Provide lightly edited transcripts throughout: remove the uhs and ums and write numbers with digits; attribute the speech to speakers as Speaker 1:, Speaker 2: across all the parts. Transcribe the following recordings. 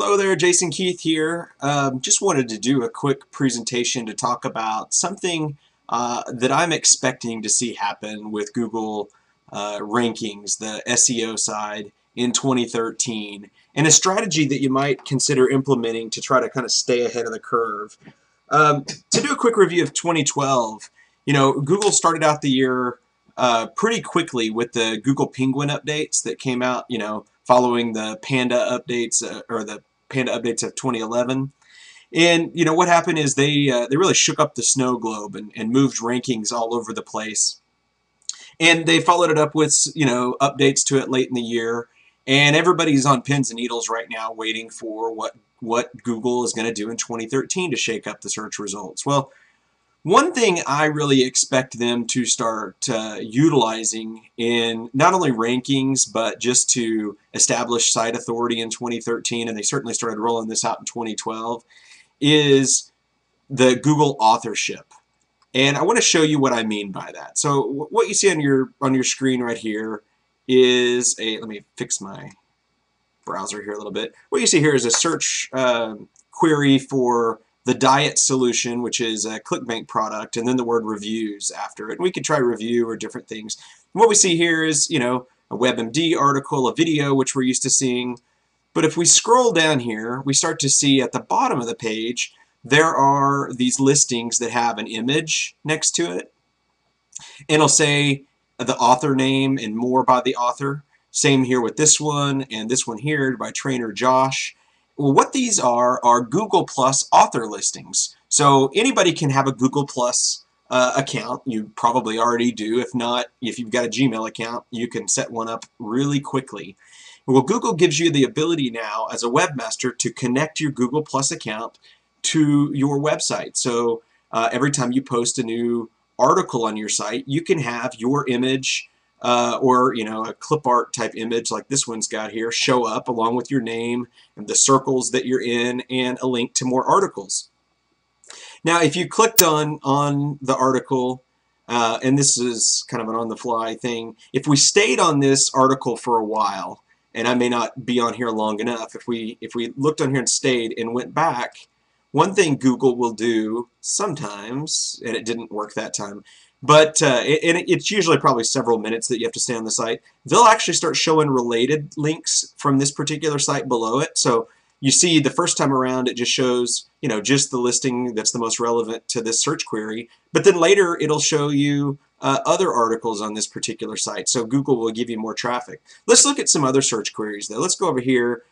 Speaker 1: Hello there, Jason Keith here. Just wanted to do a quick presentation to talk about something that I'm expecting to see happen with Google rankings, the SEO side in 2013, and a strategy that you might consider implementing to try to kind of stay ahead of the curve. To do a quick review of 2012, Google started out the year pretty quickly with the Google Penguin updates that came out, following the Panda updates or the Panda updates of 2011. And what happened is they really shook up the snow globe and moved rankings all over the place. And they followed it up with updates to it late in the year. And everybody's on pins and needles right now waiting for what Google is going to do in 2013 to shake up the search results. Well, one thing I really expect them to start utilizing in not only rankings, but just to establish site authority in 2013, and they certainly started rolling this out in 2012, is the Google Authorship. And I want to show you what I mean by that. So what you see on your screen right here is let me fix my browser here a little bit. What you see here is a search query for the diet solution, which is a ClickBank product, and then the word reviews after it. And we could try review or different things. And what we see here is, a WebMD article, a video, which we're used to seeing. But if we scroll down here, we start to see at the bottom of the page, there are these listings that have an image next to it. And it'll say the author name and more by the author. Same here with this one and this one here by trainer Josh. Well, what these are Google Plus author listings. So anybody can have a Google Plus account. You probably already do. If not, if you've got a Gmail account, you can set one up really quickly. Well, Google gives you the ability now as a webmaster to connect your Google Plus account to your website. So every time you post a new article on your site, you can have your image or a clip art type image like this one's got here show up along with your name and the circles that you're in and a link to more articles. Now if you clicked on the article, and this is kind of an on-the-fly thing, if we stayed on this article for a while, and I may not be on here long enough, if we looked on here and stayed and went back, one thing Google will do sometimes, and it didn't work that time, but it's usually probably several minutes that you have to stay on the site. They'll actually start showing related links from this particular site below it. So you see the first time around it just shows, just the listing that's the most relevant to this search query. But then later it'll show you other articles on this particular site. So Google will give you more traffic. Let's look at some other search queries though. Let's go over here.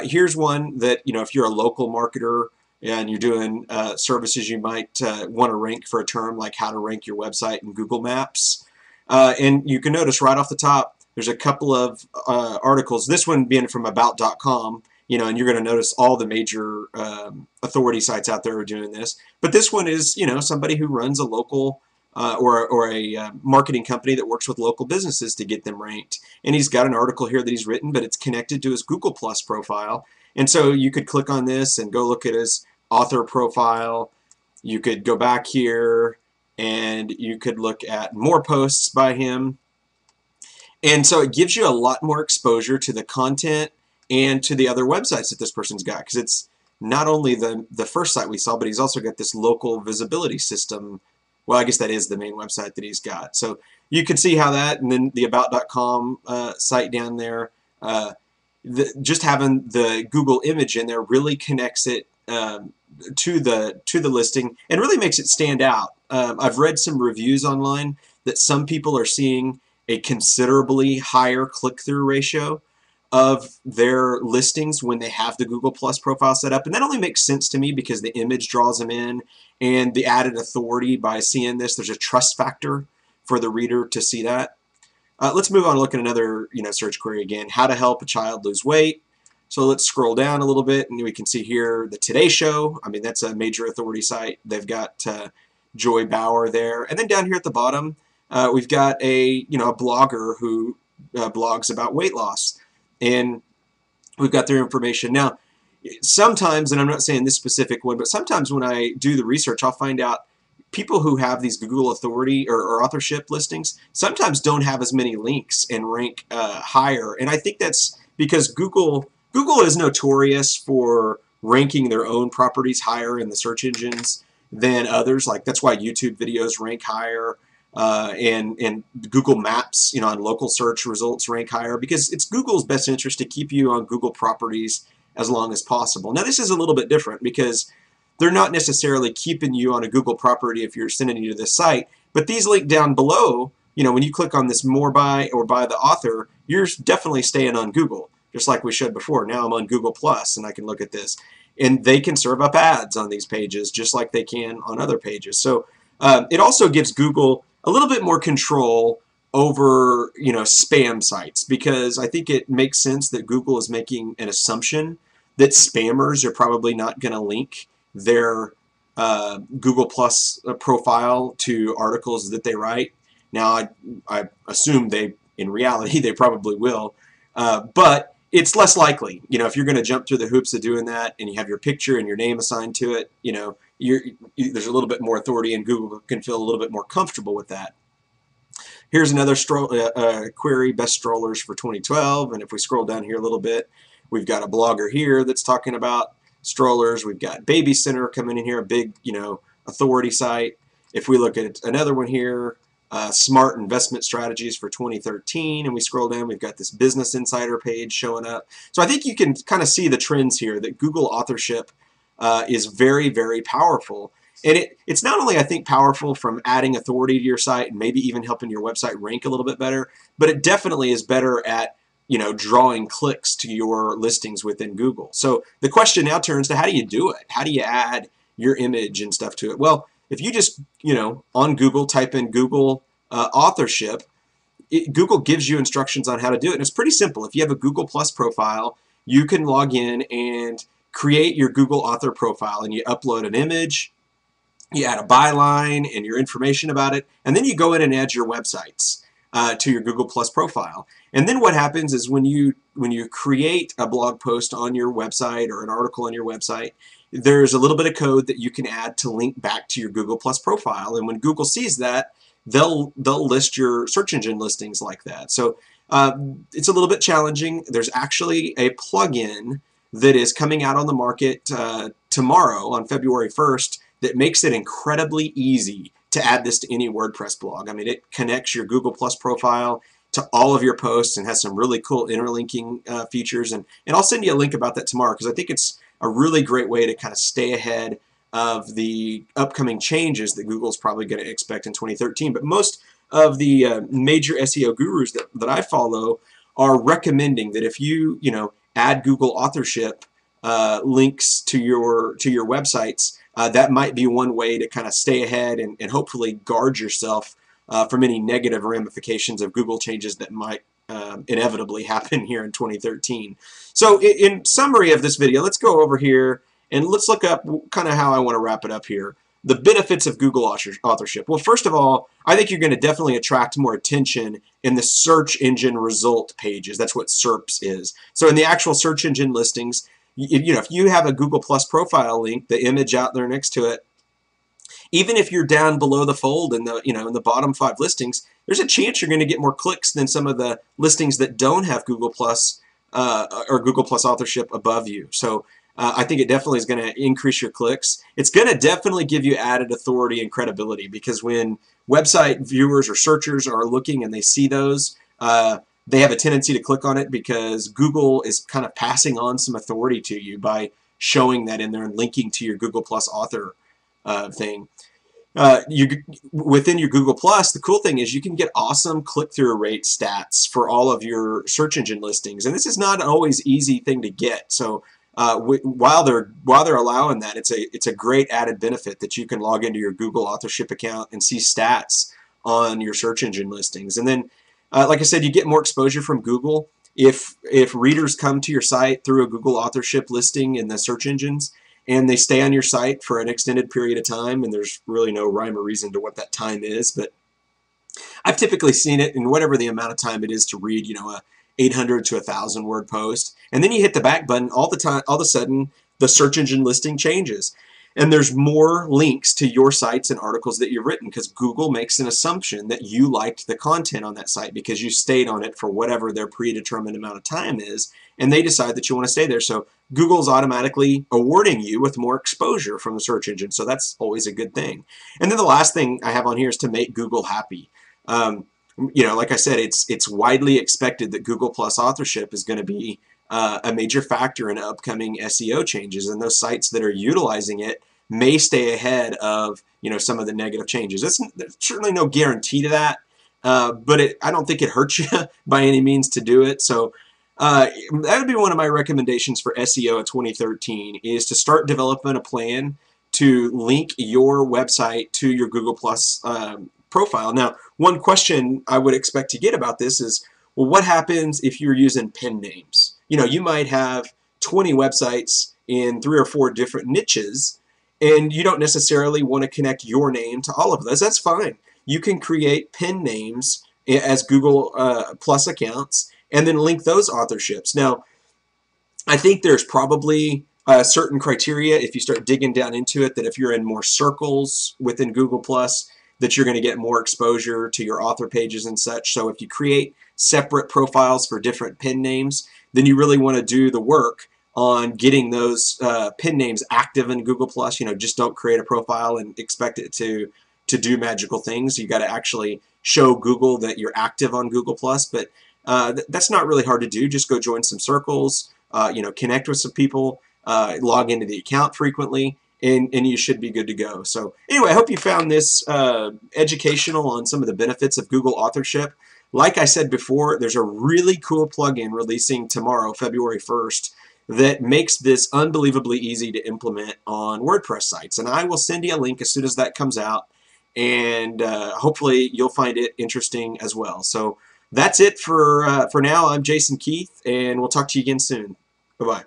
Speaker 1: Here's one that, if you're a local marketer, and you're doing services, you might want to rank for a term like how to rank your website in Google Maps. And you can notice right off the top, there's a couple of articles, this one being from about.com, and you're going to notice all the major authority sites out there are doing this. But this one is, somebody who runs a local or a marketing company that works with local businesses to get them ranked. And he's got an article here that he's written, but it's connected to his Google Plus profile. And so you could click on this and go look at his author profile. You could go back here and you could look at more posts by him. And so it gives you a lot more exposure to the content and to the other websites that this person's got, because it's not only the first site we saw, but he's also got this local visibility system. Well, I guess that is the main website that he's got. So you can see how that, and then the about.com site down there, just having the Google image in there really connects it to the listing and really makes it stand out. I've read some reviews online that some people are seeing a considerably higher click-through ratio of their listings when they have the Google Plus profile set up, and that only makes sense to me because the image draws them in, and the added authority by seeing this, there's a trust factor for the reader to see that. Let's move on and look at another search query again, how to help a child lose weight. So let's scroll down a little bit and we can see here the Today Show. I mean, that's a major authority site. They've got Joy Bauer there. And then down here at the bottom, we've got a blogger who blogs about weight loss. And we've got their information. Now, sometimes, and I'm not saying this specific one, but sometimes when I do the research, I'll find out people who have these Google authority or authorship listings sometimes don't have as many links and rank higher. And I think that's because Google Google is notorious for ranking their own properties higher in the search engines than others. Like that's why YouTube videos rank higher, and Google Maps, on local search results rank higher, because it's Google's best interest to keep you on Google properties as long as possible. Now this is a little bit different because they're not necessarily keeping you on a Google property if you're sending you to this site, but these link down below, when you click on this more by or by the author, you're definitely staying on Google, just like we showed before. Now I'm on Google Plus and I can look at this. And they can serve up ads on these pages just like they can on other pages. So it also gives Google a little bit more control over spam sites, because I think it makes sense that Google is making an assumption that spammers are probably not going to link their Google Plus profile to articles that they write. Now I assume in reality they probably will, but it's less likely. If you're going to jump through the hoops of doing that and you have your picture and your name assigned to it, there's a little bit more authority, and Google can feel a little bit more comfortable with that. Here's another query, best strollers for 2012, and if we scroll down here a little bit, we've got a blogger here that's talking about strollers. We've got Baby Center coming in here, a big authority site. If we look at another one here, smart investment strategies for 2013, and we scroll down, we've got this Business Insider page showing up. So I think you can kind of see the trends here that Google authorship is very, very powerful. And it's not only, I think, powerful from adding authority to your site and maybe even helping your website rank a little bit better, but it definitely is better at drawing clicks to your listings within Google. So the question now turns to, how do you do it? How do you add your image and stuff to it? Well, if you just, on Google, type in Google authorship, Google gives you instructions on how to do it. And it's pretty simple. If you have a Google Plus profile, you can log in and create your Google author profile, and you upload an image, you add a byline and your information about it, and then you go in and add your websites to your Google Plus profile. And then what happens is when you create a blog post on your website or an article on your website, there's a little bit of code that you can add to link back to your Google Plus profile. And when Google sees that, they'll list your search engine listings like that. So it's a little bit challenging. There's actually a plugin that is coming out on the market tomorrow on February 1st that makes it incredibly easy to add this to any WordPress blog. I mean, it connects your Google Plus profile to all of your posts and has some really cool interlinking features. And I'll send you a link about that tomorrow, because I think it's a really great way to kind of stay ahead of the upcoming changes that Google's probably going to expect in 2013. But most of the major SEO gurus that I follow are recommending that if you add Google authorship links to your websites, that might be one way to kind of stay ahead and hopefully guard yourself from any negative ramifications of Google changes that might inevitably happen here in 2013. So in summary of this video, let's go over here and let's look up kind of how I want to wrap it up here. The benefits of Google authorship. Well, first of all, I think you're going to definitely attract more attention in the search engine result pages. That's what SERPs is. So in the actual search engine listings, if you have a Google Plus profile link, the image out there next to it, even if you're down below the fold in the in the bottom 5 listings, there's a chance you're going to get more clicks than some of the listings that don't have Google Plus or Google Plus authorship above you. So I think it definitely is going to increase your clicks. It's going to definitely give you added authority and credibility, because when website viewers or searchers are looking and they see those, they have a tendency to click on it because Google is kind of passing on some authority to you by showing that in there and linking to your Google Plus author thing. Within your Google Plus, the cool thing is you can get awesome click-through rate stats for all of your search engine listings, and this is not an always easy thing to get. So while they're allowing that, it's a great added benefit that you can log into your Google authorship account and see stats on your search engine listings. And then, like I said, you get more exposure from Google. If readers come to your site through a Google authorship listing in the search engines, and they stay on your site for an extended period of time, and there's really no rhyme or reason to what that time is, but I've typically seen it in whatever the amount of time it is to read, a 800 to 1,000 word post, and then you hit the back button, all of a sudden the search engine listing changes. And there's more links to your sites and articles that you've written because Google makes an assumption that you liked the content on that site because you stayed on it for whatever their predetermined amount of time is, and they decide that you want to stay there. So Google's automatically awarding you with more exposure from the search engine. So that's always a good thing. And then the last thing I have on here is to make Google happy. Like I said, it's widely expected that Google Plus authorship is going to be a major factor in upcoming SEO changes, and those sites that are utilizing it may stay ahead of some of the negative changes. There's certainly no guarantee to that, but I don't think it hurts you by any means to do it. So that would be one of my recommendations for SEO in 2013 is to start developing a plan to link your website to your Google Plus profile. Now, one question I would expect to get about this is, well, what happens if you're using pen names? You might have 20 websites in 3 or 4 different niches, and you don't necessarily want to connect your name to all of those. That's fine. You can create pen names as Google Plus accounts and then link those authorships. Now, I think there's probably certain criteria if you start digging down into it, that if you're in more circles within Google Plus, that you're going to get more exposure to your author pages and such. So if you create separate profiles for different pen names, then you really want to do the work on getting those pen names active in Google Plus. Just don't create a profile and expect it to do magical things. You got to actually show Google that you're active on Google Plus, but that's not really hard to do. Just go join some circles, connect with some people, log into the account frequently, and you should be good to go. So anyway, I hope you found this educational on some of the benefits of Google authorship. Like I said before, there's a really cool plugin releasing tomorrow, February 1st, that makes this unbelievably easy to implement on WordPress sites. And I will send you a link as soon as that comes out, and hopefully you'll find it interesting as well. So that's it for now. I'm Jason Keith, and we'll talk to you again soon. Bye-bye.